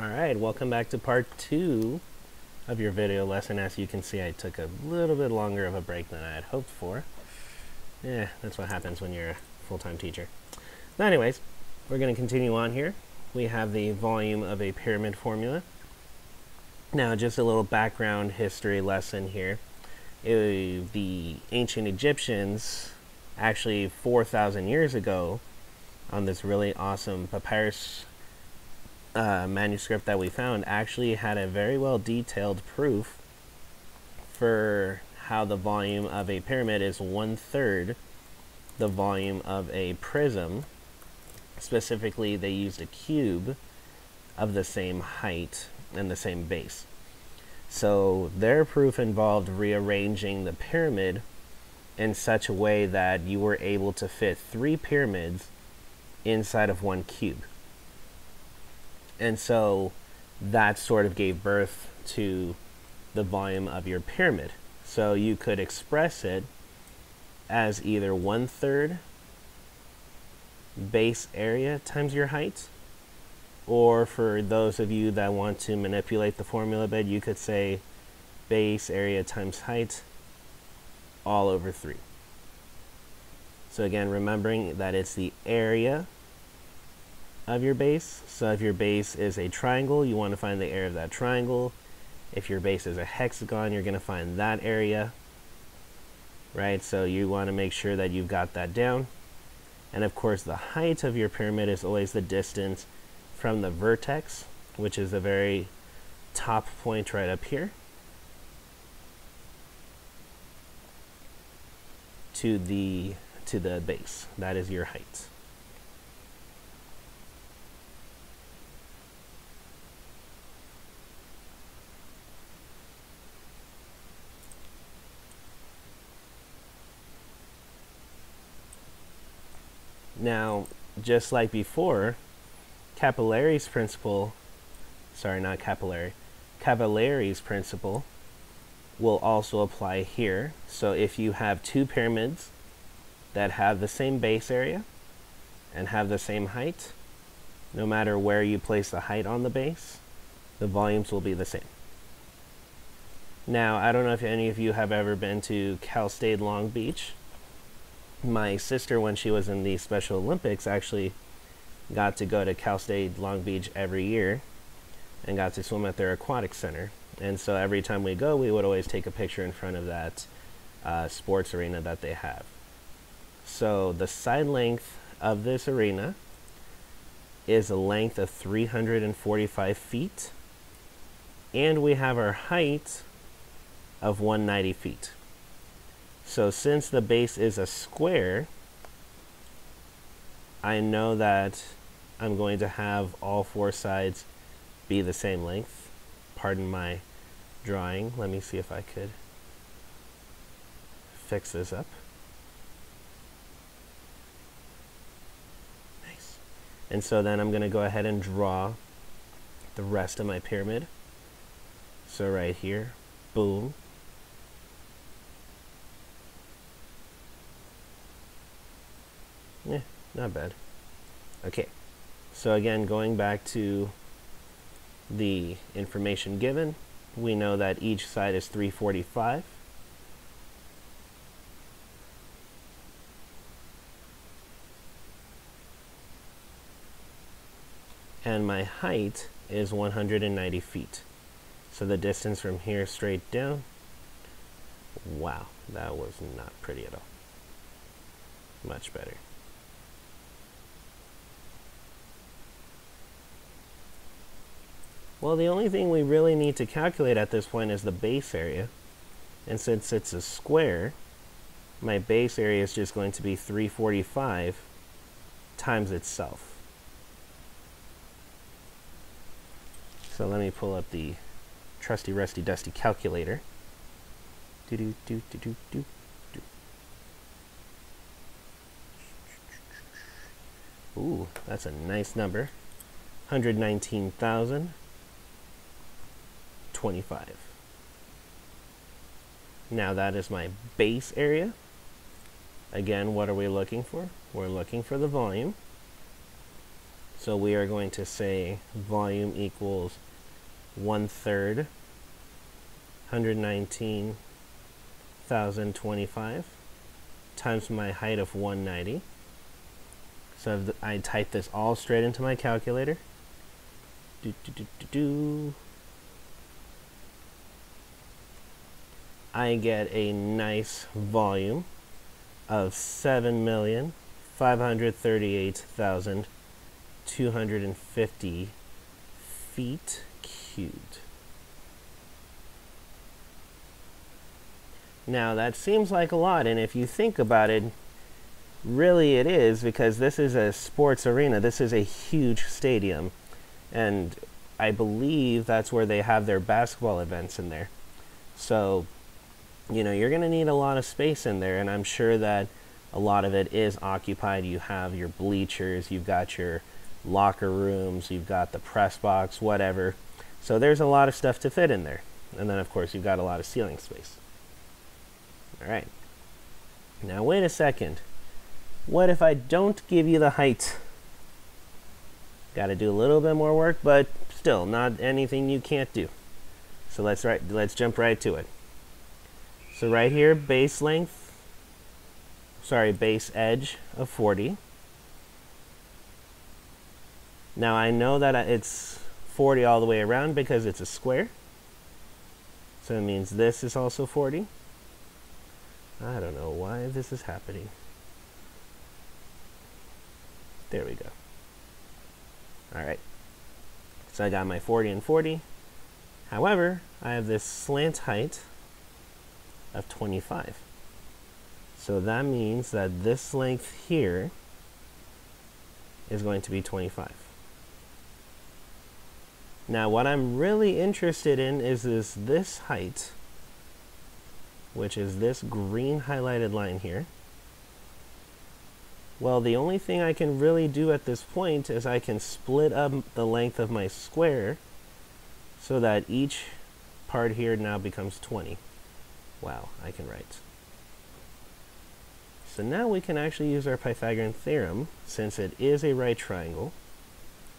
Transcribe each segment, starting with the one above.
Alright, welcome back to part 2 of your video lesson. As you can see, I took a little bit longer of a break than I had hoped for. Yeah, that's what happens when you're a full-time teacher. But anyways, we're going to continue on here. We have the volume of a pyramid formula. Now, just a little background history lesson here. The ancient Egyptians, actually 4,000 years ago, on this really awesome papyrus manuscript that we found, actually had a very well detailed proof for how the volume of a pyramid is 1/3 the volume of a prism. Specifically, they used a cube of the same height and the same base. So their proof involved rearranging the pyramid in such a way that you were able to fit 3 pyramids inside of 1 cube. And so that sort of gave birth to the volume of your pyramid. So you could express it as either 1/3 base area times your height, or for those of you that want to manipulate the formula a bit, you could say base area times height all over 3. So again, remembering that it's the area of your base. So if your base is a triangle, you want to find the area of that triangle. If your base is a hexagon, you're going to find that area, right? So you want to make sure that you've got that down. And of course, the height of your pyramid is always the distance from the vertex, which is the very top point right up here, to the base. That is your height. Now, just like before, Cavalari's principle will also apply here. So if you have 2 pyramids that have the same base area and have the same height, no matter where you place the height on the base, the volumes will be the same. Now, I don't know if any of you have ever been to Cal State Long Beach. My sister, when she was in the Special Olympics, actually got to go to Cal State Long Beach every year and got to swim at their aquatic center. And so every time we go, we would always take a picture in front of that sports arena that they have. So the side length of this arena is a length of 345 feet, and we have our height of 190 feet. So since the base is a square, I know that I'm going to have all 4 sides be the same length. Pardon my drawing. Let me see if I could fix this up. Nice. And so then I'm going to go ahead and draw the rest of my pyramid. So right here, boom. Yeah, not bad. Okay, so again, going back to the information given, we know that each side is 345. And my height is 190 feet. So the distance from here straight down, wow, that was not pretty at all. Much better. Well, the only thing we really need to calculate at this point is the base area. And since it's a square, my base area is just going to be 345 times itself. So let me pull up the trusty, rusty, dusty calculator. Ooh, that's a nice number. 119,025. Now that is my base area. Again, what are we looking for? We're looking for the volume. So we are going to say volume equals 1/3 119,025 times my height of 190. So I type this all straight into my calculator. I get a nice volume of 7,538,250 feet cubed. Now that seems like a lot, and if you think about it, really it is, because this is a sports arena. This is a huge stadium, and I believe that's where they have their basketball events in there. So, you know, you're going to need a lot of space in there, and I'm sure that a lot of it is occupied. You have your bleachers, you've got your locker rooms, you've got the press box, whatever. So there's a lot of stuff to fit in there. And then, of course, you've got a lot of ceiling space. All right. Now, wait a second. What if I don't give you the height? Got to do a little bit more work, but still not anything you can't do. So let's jump right to it. So right here, base edge of 40. Now I know that it's 40 all the way around because it's a square. So it means this is also 40. I don't know why this is happening. There we go. All right. So I got my 40 and 40. However, I have this slant height of 25. So that means that this length here is going to be 25. Now what I'm really interested in is this height, which is this green highlighted line here. Well, the only thing I can really do at this point is I can split up the length of my square so that each part here now becomes 20. Wow, I can write. So now we can actually use our Pythagorean theorem, since it is a right triangle.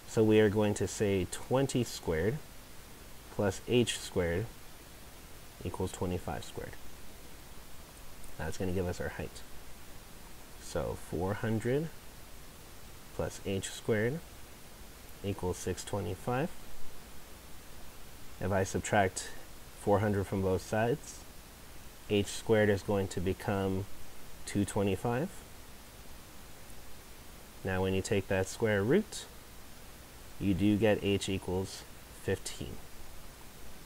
So we are going to say 20 squared plus h squared equals 25 squared. That's going to give us our height. So 400 plus h squared equals 625. If I subtract 400 from both sides, h squared is going to become 225. Now when you take that square root, you do get h equals 15.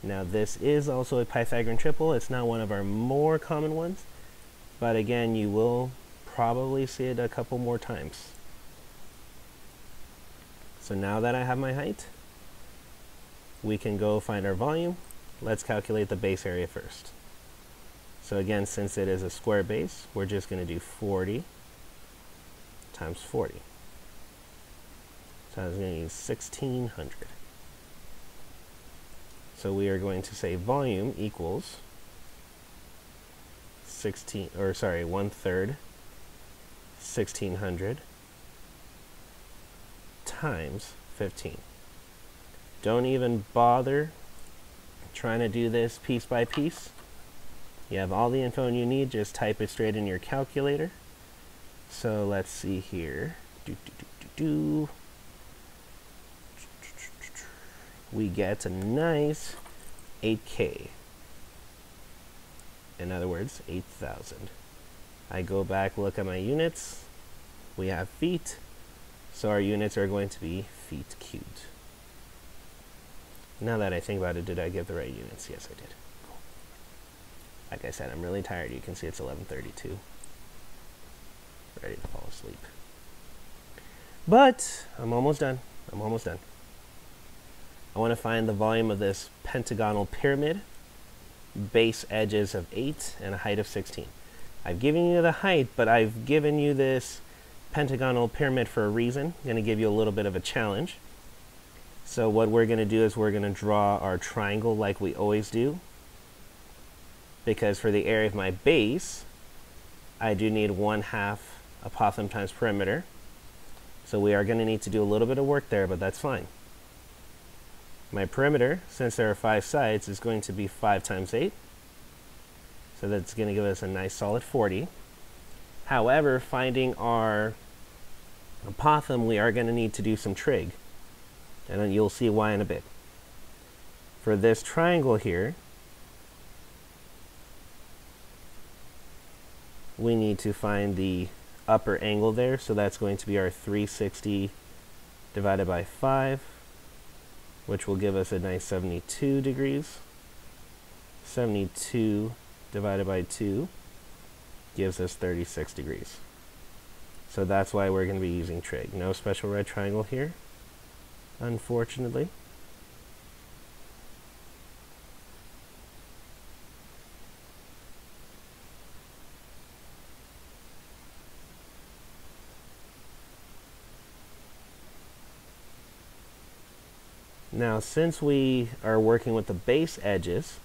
Now this is also a Pythagorean triple. It's not one of our more common ones, but again, you will probably see it a couple more times. So now that I have my height, we can go find our volume. Let's calculate the base area first. So again, since it is a square base, we're just going to do 40 times 40. So I was going to use 1600. So we are going to say volume equals 1/3 1600 times 15. Don't even bother trying to do this piece by piece. You have all the info you need, just type it straight in your calculator. So let's see here. We get a nice 8K. In other words, 8,000. I go back, look at my units. We have feet, so our units are going to be feet cubed. Now that I think about it, did I give the right units? Yes, I did. Cool. Like I said, I'm really tired. You can see it's 11:32. Ready to fall asleep. But I'm almost done. I'm almost done. I want to find the volume of this pentagonal pyramid. Base edges of 8 and a height of 16. I've given you the height, but I've given you this pentagonal pyramid for a reason. I'm going to give you a little bit of a challenge. So what we're going to do is we're going to draw our triangle like we always do. Because for the area of my base, I do need 1/2 apothem times perimeter. So we are going to need to do a little bit of work there, but that's fine. My perimeter, since there are 5 sides, is going to be 5 times 8. So that's going to give us a nice solid 40. However, finding our apothem, we are going to need to do some trig. And then you'll see why in a bit. For this triangle here, we need to find the upper angle there. So that's going to be our 360 divided by 5, which will give us a nice 72 degrees. 72 divided by 2 gives us 36 degrees. So that's why we're going to be using trig. No special red triangle here, unfortunately. Now, since we are working with the base edges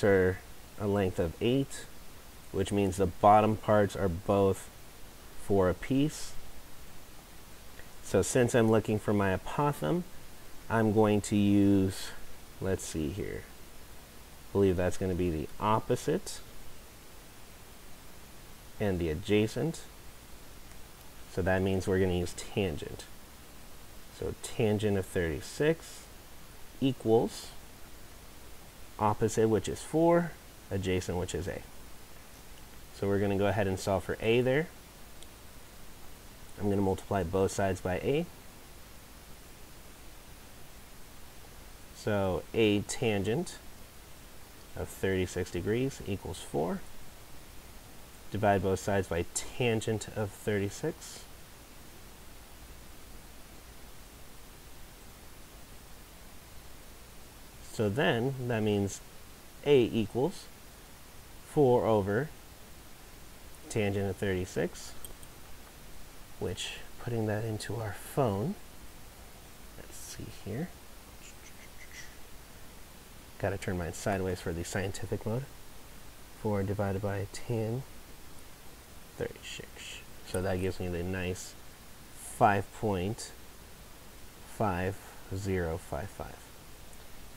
are a length of 8, which means the bottom parts are both 4 apiece. So since I'm looking for my apothem, I'm going to use, let's see here, I believe that's going to be the opposite and the adjacent. So that means we're going to use tangent. So tangent of 36 equals opposite, which is 4, adjacent, which is a. So we're going to go ahead and solve for a there. I'm going to multiply both sides by a. So a tangent of 36 degrees equals 4. Divide both sides by tangent of 36. So then, that means a equals 4 over tangent of 36, which, putting that into our phone, let's see here. Got to turn mine sideways for the scientific mode. 4 divided by tan 36. So that gives me the nice 5.5055.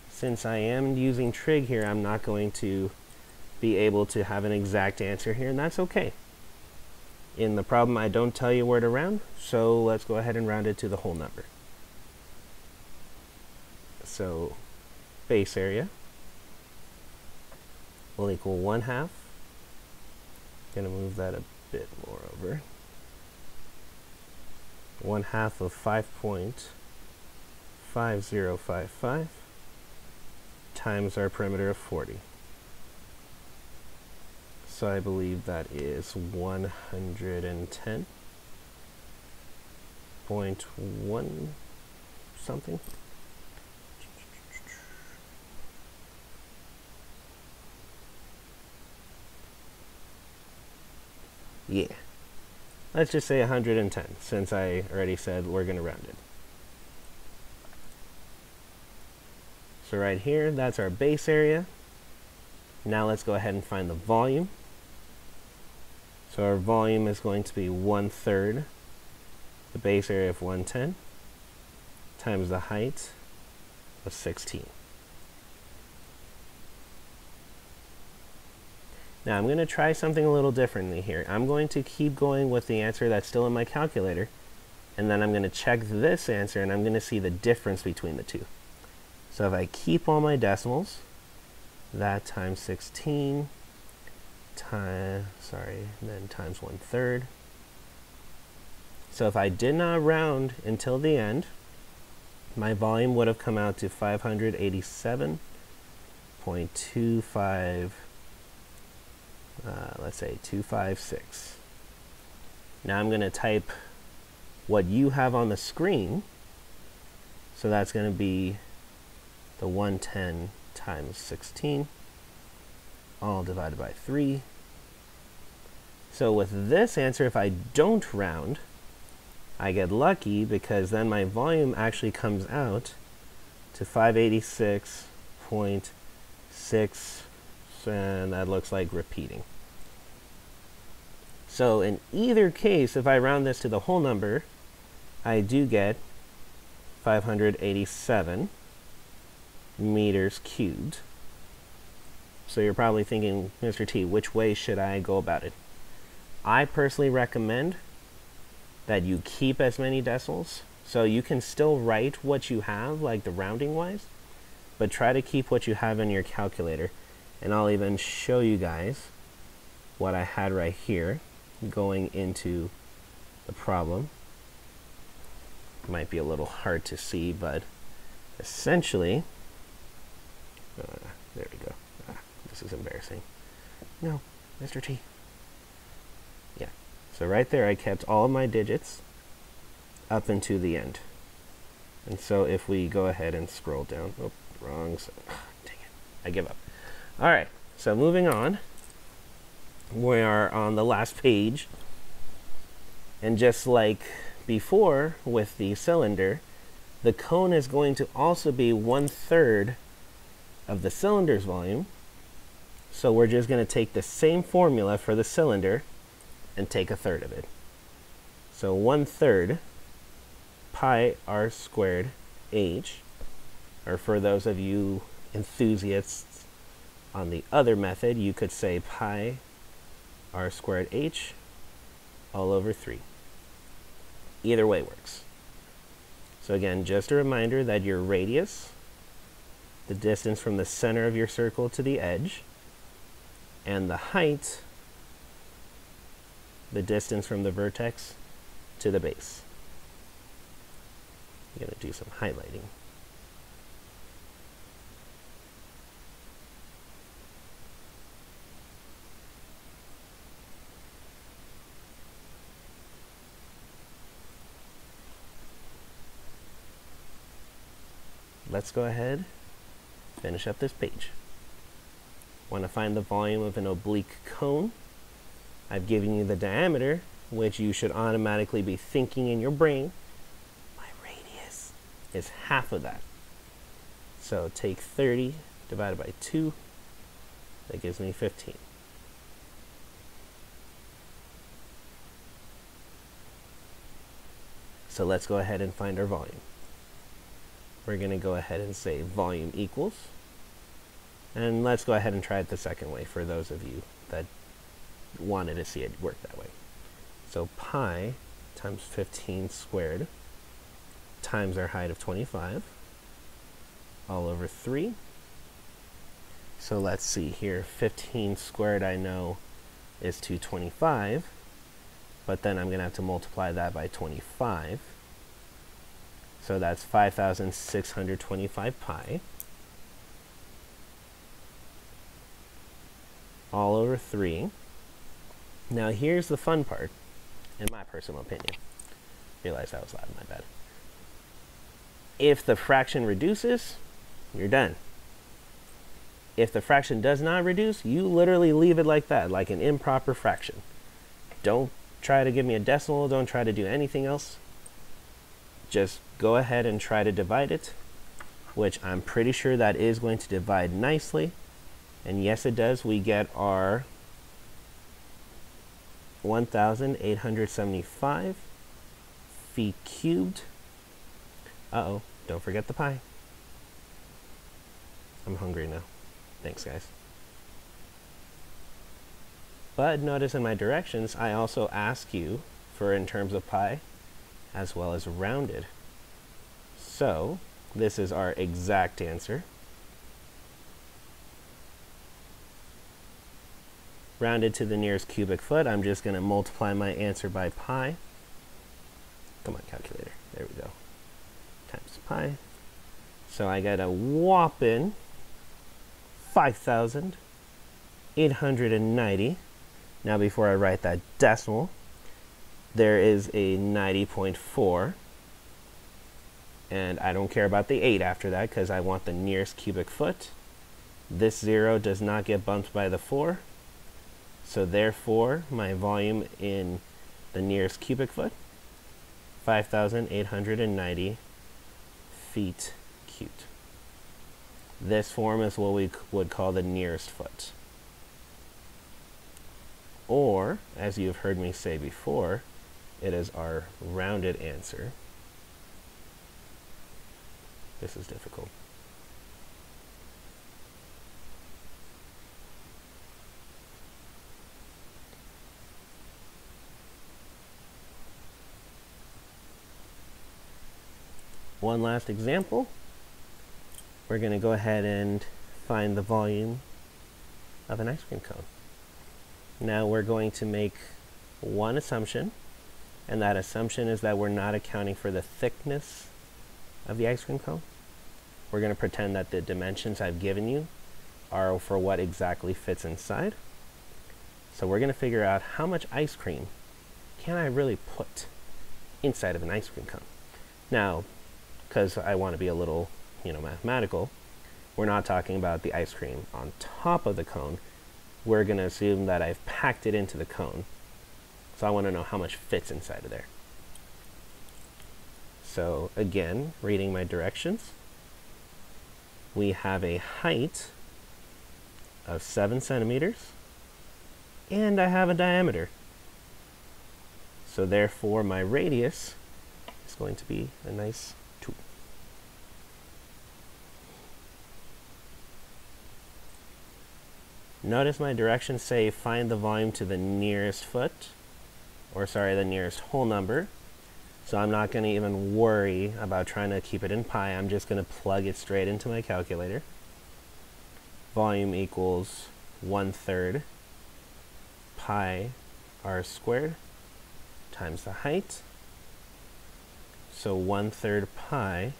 Since I am using trig here, I'm not going to be able to have an exact answer here, and that's okay. In the problem, I don't tell you where to round, so let's go ahead and round it to the whole number. So base area will equal 1/2. Gonna move that a bit more over. 1/2 of 5.5055 times our perimeter of 40. So I believe that is 110.1 something. Yeah. Let's just say 110, since I already said we're going to round it. So right here, that's our base area. Now let's go ahead and find the volume. So our volume is going to be 1/3 the base area of 110 times the height of 16. Now I'm going to try something a little differently here. I'm going to keep going with the answer that's still in my calculator, and then I'm going to check this answer and I'm going to see the difference between the two. So if I keep all my decimals, that times 16 then times 1/3. So if I did not round until the end, my volume would have come out to 587.25, let's say 256. Now I'm going to type what you have on the screen. So that's going to be the 110 times 16, all divided by 3. So with this answer, if I don't round, I get lucky because then my volume actually comes out to 586.6, and that looks like repeating. So in either case, if I round this to the whole number, I do get 587 meters cubed. So you're probably thinking, Mr. T, which way should I go about it? I personally recommend that you keep as many decimals. So you can still write what you have, like the rounding wise, but try to keep what you have in your calculator. And I'll even show you guys what I had right here going into the problem. It might be a little hard to see, but essentially, there we go. This is embarrassing. No, Mr. T. Yeah, so right there I kept all of my digits up into the end. And so if we go ahead and scroll down, oh, wrong side. Dang it, I give up. All right, so moving on. We are on the last page. And just like before with the cylinder, the cone is going to also be 1/3 of the cylinder's volume. So we're just going to take the same formula for the cylinder and take 1/3 of it. So 1/3 pi r squared h, or for those of you enthusiasts on the other method, you could say pi r squared h all over 3. Either way works. So again, just a reminder that your radius, the distance from the center of your circle to the edge, and the height, the distance from the vertex to the base. I'm going to do some highlighting. Let's go ahead, finish up this page. Want to find the volume of an oblique cone? I've given you the diameter, which you should automatically be thinking in your brain, my radius is half of that. So take 30 divided by 2, that gives me 15. So let's go ahead and find our volume. We're going to go ahead and say volume equals. And let's go ahead and try it the second way for those of you that wanted to see it work that way. So pi times 15 squared times our height of 25 all over 3. So let's see here, 15 squared I know is 225, but then I'm going to have to multiply that by 25. So that's 5,625 pi all over 3. Now here's the fun part, in my personal opinion. Realize that was loud, my bad. If the fraction reduces, you're done. If the fraction does not reduce, you literally leave it like that, like an improper fraction. Don't try to give me a decimal, don't try to do anything else. Just go ahead and try to divide it, which I'm pretty sure that is going to divide nicely. And yes, it does. We get our 1,875 feet cubed. Uh-oh, don't forget the pi. I'm hungry now. Thanks, guys. But notice in my directions, I also ask you for in terms of pi, as well as rounded. So this is our exact answer. Rounded to the nearest cubic foot, I'm just going to multiply my answer by pi. Come on, calculator. There we go. Times pi. So I got a whopping 5,890. Now before I write that decimal, there is a 90.4. And I don't care about the 8 after that because I want the nearest cubic foot. This 0 does not get bumped by the 4. So therefore, my volume in the nearest cubic foot, 5,890 feet cubed. This form is what we would call the nearest foot. or, as you've heard me say before, it is our rounded answer. This is difficult. One last example. We're going to go ahead and find the volume of an ice cream cone. Now we're going to make one assumption, and that assumption is that we're not accounting for the thickness of the ice cream cone. We're going to pretend that the dimensions I've given you are for what exactly fits inside. So we're going to figure out how much ice cream can I really put inside of an ice cream cone. Now, because I want to be a little, mathematical, we're not talking about the ice cream on top of the cone. We're going to assume that I've packed it into the cone. So I want to know how much fits inside of there. So again, reading my directions, we have a height of 7 centimeters, and I have a diameter. So therefore my radius is going to be a nice 2. Notice my directions say find the volume to the nearest foot, or sorry, the nearest whole number. So I'm not going to even worry about trying to keep it in pi. I'm just going to plug it straight into my calculator. Volume equals 1/3 pi r squared times the height. So 1/3 pi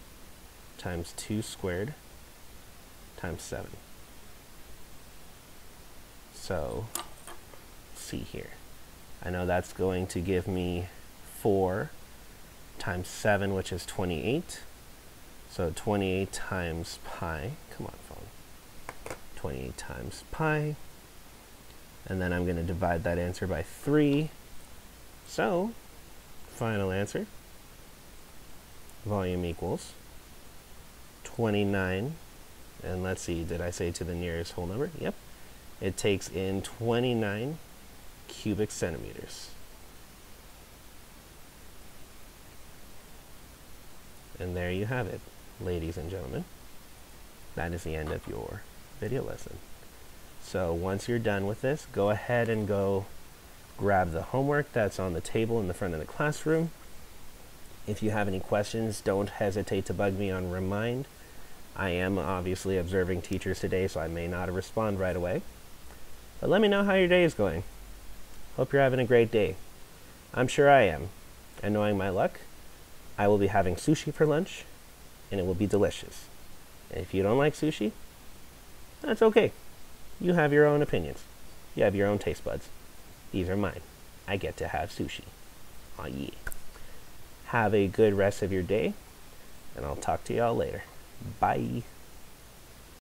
times 2 squared times 7. So, let's see here. I know that's going to give me 4 times 7, which is 28. So 28 times pi, come on phone, 28 times pi, and then I'm going to divide that answer by 3. So, final answer, volume equals 29, and let's see, did I say to the nearest whole number? Yep. It takes in 29 cubic centimeters. And there you have it, ladies and gentlemen. That is the end of your video lesson. So once you're done with this, go ahead and go grab the homework that's on the table in the front of the classroom. If you have any questions, don't hesitate to bug me on Remind. I am obviously observing teachers today, so I may not respond right away. But let me know how your day is going. Hope you're having a great day. I'm sure I am. And knowing my luck, I will be having sushi for lunch, and it will be delicious. And if you don't like sushi, that's okay. You have your own opinions. You have your own taste buds. These are mine. I get to have sushi. Aw, yeah. Have a good rest of your day, and I'll talk to y'all later. Bye.